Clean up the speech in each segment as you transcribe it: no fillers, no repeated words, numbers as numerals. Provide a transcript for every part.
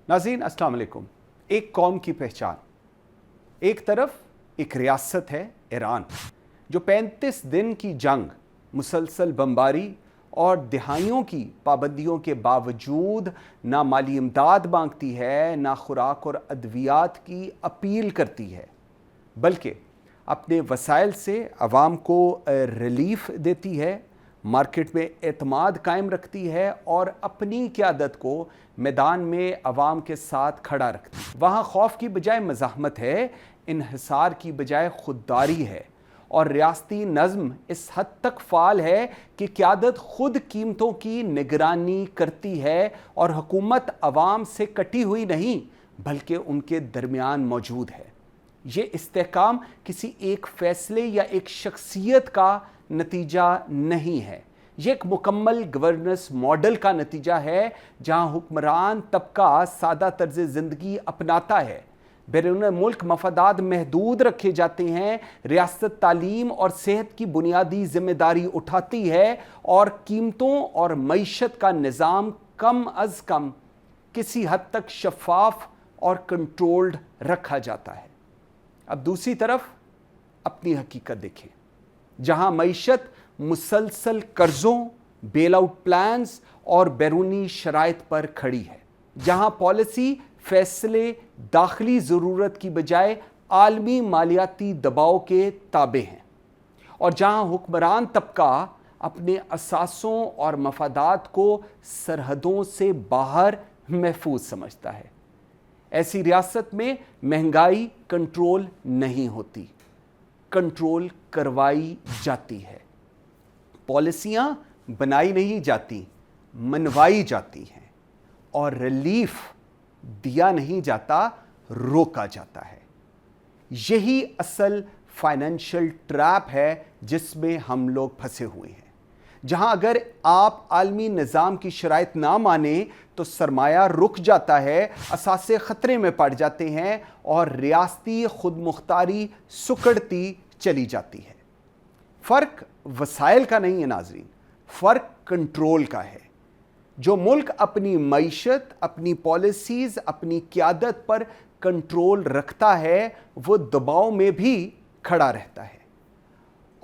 नाज़रीन अस्सलाम वालेकुम। एक कौम की पहचान, एक तरफ एक रियासत है ईरान जो 35 दिन की जंग, मुसलसल बमबारी और दिहाइयों की पाबंदियों के बावजूद ना माली इमदाद मांगती है, ना खुराक और अद्वियात की अपील करती है, बल्कि अपने वसाइल से अवाम को रिलीफ देती है, मार्केट में एतमाद कायम रखती है और अपनी क़यादत को मैदान में अवाम के साथ खड़ा रखती है। वहाँ खौफ की बजाय मज़ाहमत है, इन्हिसार की बजाय खुददारी है और रियासती नज़्म इस हद तक फ़ाल है कि क़यादत खुद कीमतों की निगरानी करती है और हुकूमत अवाम से कटी हुई नहीं बल्कि उनके दरमियान मौजूद है। ये इस्तेहकाम किसी एक फ़ैसले या एक शख्सियत का नतीजा नहीं है, ये एक मुकम्मल गवर्नेंस मॉडल का नतीजा है जहाँ हुक्मरान तबका सादा तर्ज ज़िंदगी अपनाता है, बैरून मुल्क मफादात महदूद रखे जाते हैं, रियासत तालीम और सेहत की बुनियादी जिम्मेदारी उठाती है और कीमतों और मईशत का निज़ाम कम अज़ कम किसी हद तक शफाफ और कंट्रोल्ड रखा जाता है। अब दूसरी तरफ अपनी हकीकत देखें, जहां मईशत मुसलसल कर्ज़ों, बेल आउट प्लान्स और बैरूनी शराइत पर खड़ी है, जहां पॉलिसी फैसले दाखिली ज़रूरत की बजाय आलमी मालियाती दबाव के ताबे हैं और जहां हुक्मरान तबका अपने असासों और मफादात को सरहदों से बाहर महफूज समझता है। ऐसी रियासत में महंगाई कंट्रोल नहीं होती, कंट्रोल करवाई जाती है। पॉलिसियां बनाई नहीं जाती, मनवाई जाती हैं और रिलीफ दिया नहीं जाता, रोका जाता है। यही असल फाइनेंशियल ट्रैप है जिसमें हम लोग फंसे हुए हैं, जहां अगर आप आलमी निज़ाम की शराइत ना माने तो सरमाया रुक जाता है, असासे ख़तरे में पड़ जाते हैं और रियासती खुद मुख्तारी सुकड़ती चली जाती है। फ़र्क वसाइल का नहीं है नाज़रीन, फ़र्क कंट्रोल का है। जो मुल्क अपनी मईशत, अपनी पॉलिसीज़, अपनी क़यादत पर कंट्रोल रखता है वो दबाव में भी खड़ा रहता है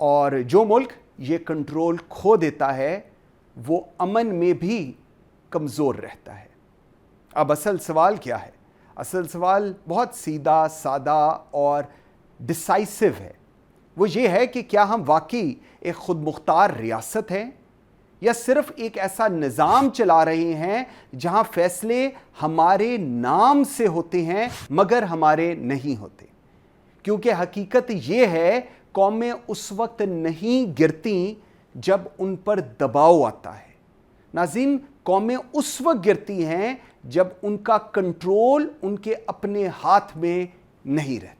और जो मुल्क ये कंट्रोल खो देता है वो अमन में भी कमज़ोर रहता है। अब असल सवाल क्या है? असल सवाल बहुत सीधा सादा और डिसाइसिव है। वो ये है कि क्या हम वाकई एक खुद मुख्तार रियासत हैं या सिर्फ एक ऐसा निज़ाम चला रहे हैं जहां फ़ैसले हमारे नाम से होते हैं मगर हमारे नहीं होते। क्योंकि हकीकत ये है, कौमें उस वक्त नहीं गिरती जब उन पर दबाव आता है। नाज़रीन, कौमें उस वक्त गिरती हैं जब उनका कंट्रोल उनके अपने हाथ में नहीं रहता।